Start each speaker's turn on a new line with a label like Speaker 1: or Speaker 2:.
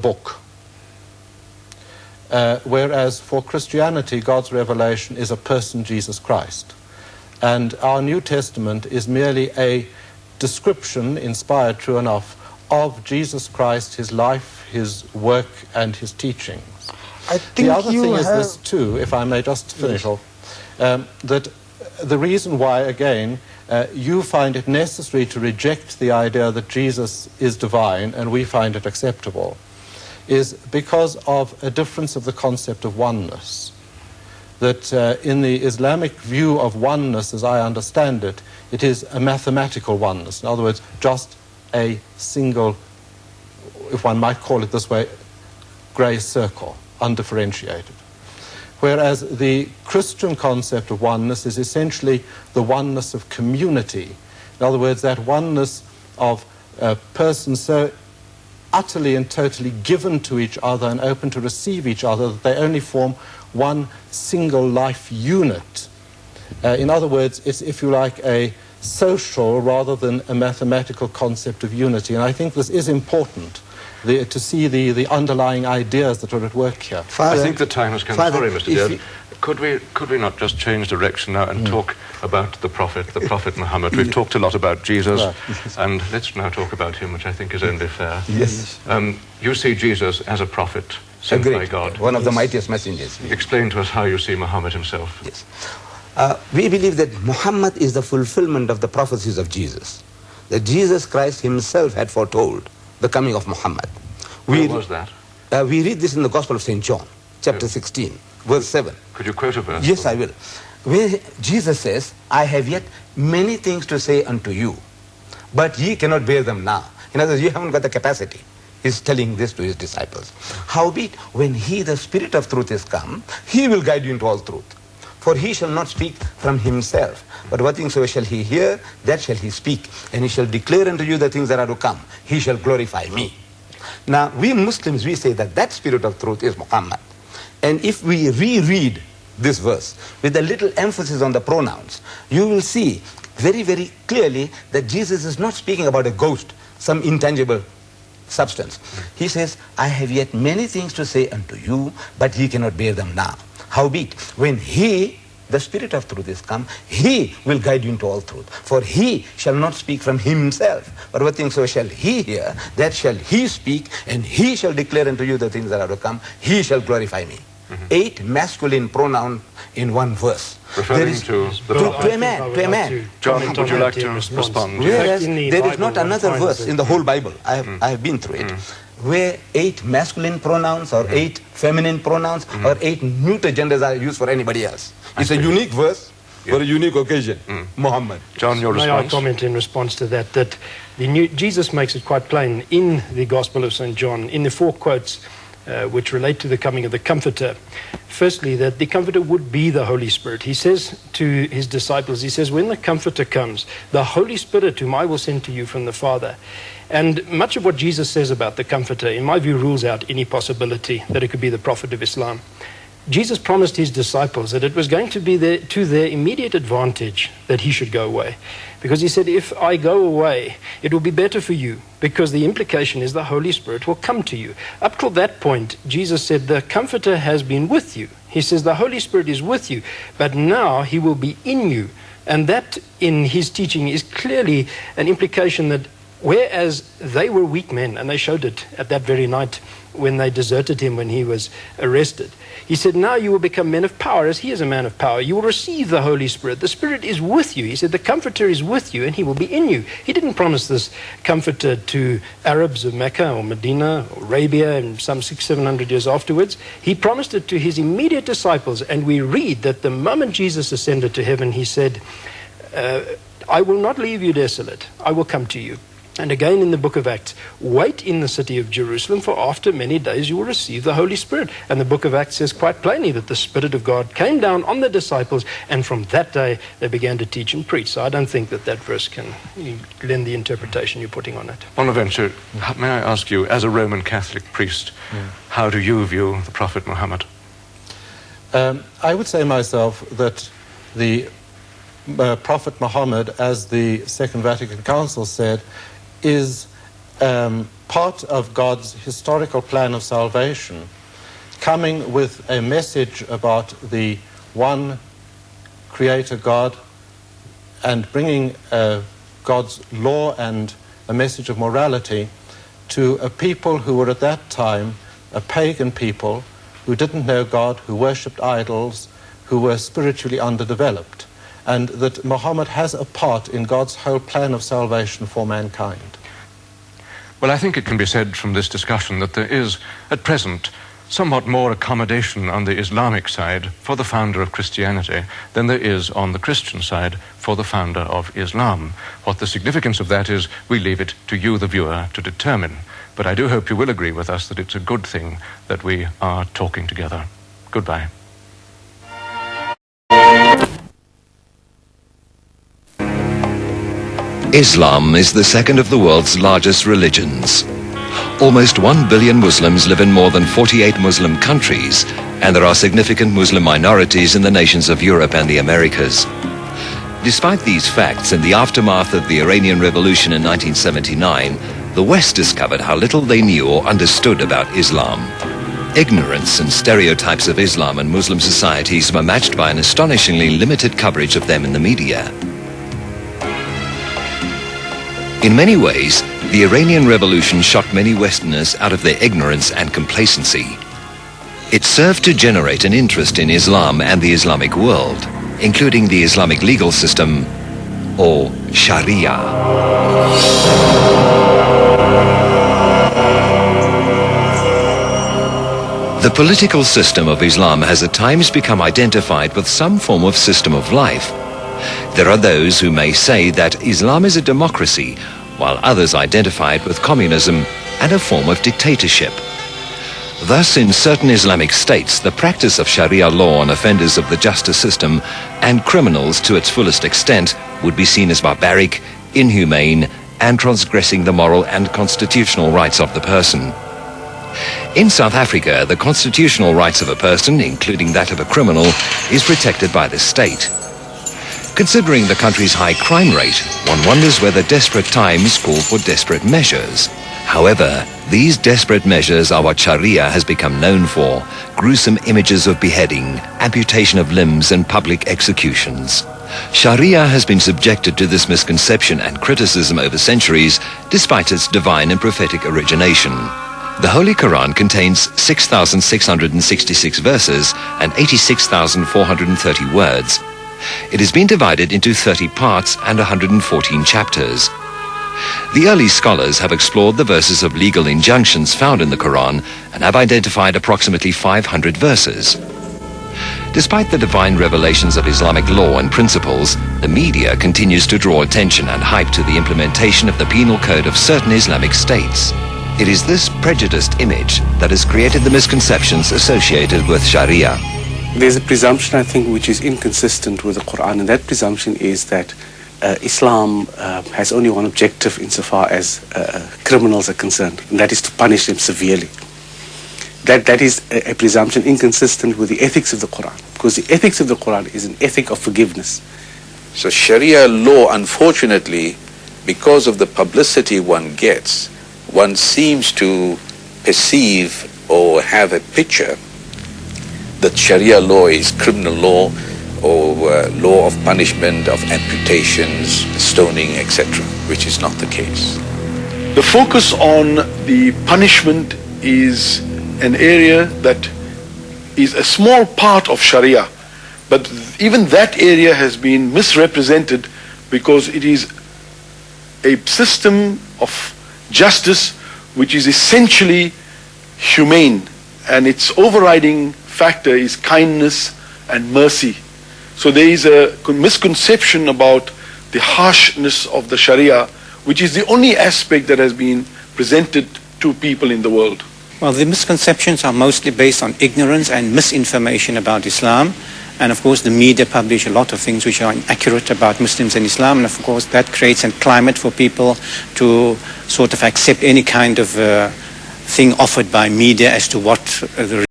Speaker 1: book. Whereas for Christianity, God's revelation is a person, Jesus Christ. And our New Testament is merely a description, inspired, true enough, of Jesus Christ, his life, his work, and his teachings.
Speaker 2: I think
Speaker 1: the other thing is this too, if I may just finish off, that the reason why, again, you find it necessary to reject the idea that Jesus is divine and we find it acceptable is because of a difference of the concept of oneness. That in the Islamic view of oneness, as I understand it, it is a mathematical oneness. In other words, just a single, if one might call it this way, grey circle, undifferentiated. Whereas the Christian concept of oneness is essentially the oneness of community. In other words, that oneness of persons so utterly and totally given to each other and open to receive each other that they only form one single life unit. In other words, it's, if you like, a social rather than a mathematical concept of unity. And I think this is important, to see the underlying ideas that are at work here.
Speaker 3: Father, I think the time has come. Sorry, Mr. Deedat. Could we not just change direction now and talk about the Prophet Muhammad? We've talked a lot about Jesus, and let's now talk about him, which I think is only fair.
Speaker 2: Yes.
Speaker 3: You see Jesus as a prophet sent by God.
Speaker 2: One of the mightiest messengers.
Speaker 3: Explain to us how you see Muhammad himself.
Speaker 2: Yes. We believe that Muhammad is the fulfillment of the prophecies of Jesus. That Jesus Christ himself had foretold the coming of Muhammad.
Speaker 3: Where was that?
Speaker 2: We read this in the Gospel of St. John, chapter 16, verse 7.
Speaker 3: Could you quote a verse?
Speaker 2: Yes, I will. Where Jesus says, I have yet many things to say unto you, but ye cannot bear them now. In other words, you haven't got the capacity. He's telling this to his disciples. Howbeit, when he, the Spirit of truth, is come, he will guide you into all truth. For he shall not speak from himself, but what things shall he hear, that shall he speak, and he shall declare unto you the things that are to come. He shall glorify me. Now, we Muslims, we say that that Spirit of truth is Muhammad. And if we reread this verse with a little emphasis on the pronouns, you will see very, very clearly that Jesus is not speaking about a ghost, some intangible substance. He says, I have yet many things to say unto you, but ye cannot bear them now. Howbeit, when he, the Spirit of truth, is come, he will guide you into all truth. For he shall not speak from himself, but what things so shall he hear, that shall he speak, and he shall declare unto you the things that are to come. He shall glorify me. 8 masculine pronouns in one verse.
Speaker 3: Referring to
Speaker 2: a man.
Speaker 3: John, would you like to respond?
Speaker 2: Whereas there is not another verse in the whole Bible, I have been through it, where 8 masculine pronouns or 8 feminine pronouns or 8 neuter genders are used for anybody else. It's a unique verse for a unique occasion. Muhammad.
Speaker 3: John, your response?
Speaker 4: May I comment in response to that? That Jesus makes it quite plain in the Gospel of St. John, in the 4 quotes which relate to the coming of the Comforter. Firstly, that the Comforter would be the Holy Spirit. He says to his disciples, he says, when the Comforter comes, the Holy Spirit whom I will send to you from the Father. And much of what Jesus says about the Comforter, in my view, rules out any possibility that it could be the Prophet of Islam. Jesus promised his disciples that it was going to be to their immediate advantage that he should go away. Because he said, if I go away, it will be better for you, because the implication is the Holy Spirit will come to you. Up till that point, Jesus said, the Comforter has been with you. He says, the Holy Spirit is with you, but now he will be in you. And that, in his teaching, is clearly an implication that whereas they were weak men, and they showed it at that very night when they deserted him when he was arrested, he said, now you will become men of power, as he is a man of power. You will receive the Holy Spirit. The Spirit is with you. He said, the Comforter is with you, and he will be in you. He didn't promise this Comforter to Arabs of Mecca or Medina or Arabia and some 600-700 years afterwards. He promised it to his immediate disciples, and we read that the moment Jesus ascended to heaven, he said, I will not leave you desolate. I will come to you. And again in the book of Acts, wait in the city of Jerusalem, for after many days you will receive the Holy Spirit. And the book of Acts says quite plainly that the Spirit of God came down on the disciples, and from that day they began to teach and preach. So I don't think that that verse can lend the interpretation you're putting on it.
Speaker 3: Bonaventure, may I ask you, as a Roman Catholic priest, how do you view the Prophet Muhammad?
Speaker 1: I would say myself that the Prophet Muhammad, as the Second Vatican Council said, is part of God's historical plan of salvation, coming with a message about the one Creator God and bringing God's law and a message of morality to a people who were at that time a pagan people who didn't know God, who worshipped idols, who were spiritually underdeveloped, and that Muhammad has a part in God's whole plan of salvation for mankind.
Speaker 3: Well, I think it can be said from this discussion that there is, at present, somewhat more accommodation on the Islamic side for the founder of Christianity than there is on the Christian side for the founder of Islam. What the significance of that is, we leave it to you, the viewer, to determine. But I do hope you will agree with us that it's a good thing that we are talking together. Goodbye.
Speaker 5: Islam is the second of the world's largest religions. Almost 1 billion Muslims live in more than 48 Muslim countries, and there are significant Muslim minorities in the nations of Europe and the Americas. Despite these facts, in the aftermath of the Iranian Revolution in 1979, the West discovered how little they knew or understood about Islam. Ignorance and stereotypes of Islam and Muslim societies were matched by an astonishingly limited coverage of them in the media. In many ways, the Iranian Revolution shocked many Westerners out of their ignorance and complacency. It served to generate an interest in Islam and the Islamic world, including the Islamic legal system, or Sharia. The political system of Islam has at times become identified with some form of system of life. There are those who may say that Islam is a democracy, while others identify it with communism and a form of dictatorship. Thus, in certain Islamic states, the practice of Sharia law on offenders of the justice system and criminals to its fullest extent would be seen as barbaric, inhumane, and transgressing the moral and constitutional rights of the person. In South Africa, the constitutional rights of a person, including that of a criminal, is protected by the state. Considering the country's high crime rate, one wonders whether desperate times call for desperate measures. However, these desperate measures are what Sharia has become known for: gruesome images of beheading, amputation of limbs, and public executions. Sharia has been subjected to this misconception and criticism over centuries, despite its divine and prophetic origination. The Holy Quran contains 6,666 verses and 86,430 words. It has been divided into 30 parts and 114 chapters. The early scholars have explored the verses of legal injunctions found in the Quran and have identified approximately 500 verses. Despite the divine revelations of Islamic law and principles, the media continues to draw attention and hype to the implementation of the penal code of certain Islamic states. It is this prejudiced image that has created the misconceptions associated with Sharia.
Speaker 6: There's a presumption, I think, which is inconsistent with the Quran, and that presumption is that Islam has only one objective insofar as criminals are concerned, and that is to punish them severely. That is a presumption inconsistent with the ethics of the Quran, because the ethics of the Quran is an ethic of forgiveness.
Speaker 7: So Sharia law, unfortunately, because of the publicity one gets, one seems to perceive or have a picture that Sharia law is criminal law or law of punishment, of amputations, stoning, etc., which is not the case.
Speaker 8: The focus on the punishment is an area that is a small part of Sharia, but even that area has been misrepresented because it is a system of justice which is essentially humane, and its overriding factor is kindness and mercy. So there is a misconception about the harshness of the Sharia, which is the only aspect that has been presented to people in the world.
Speaker 9: Well, the misconceptions are mostly based on ignorance and misinformation about Islam. And of course, the media publish a lot of things which are inaccurate about Muslims and Islam. And of course, that creates a climate for people to sort of accept any kind of thing offered by media as to what the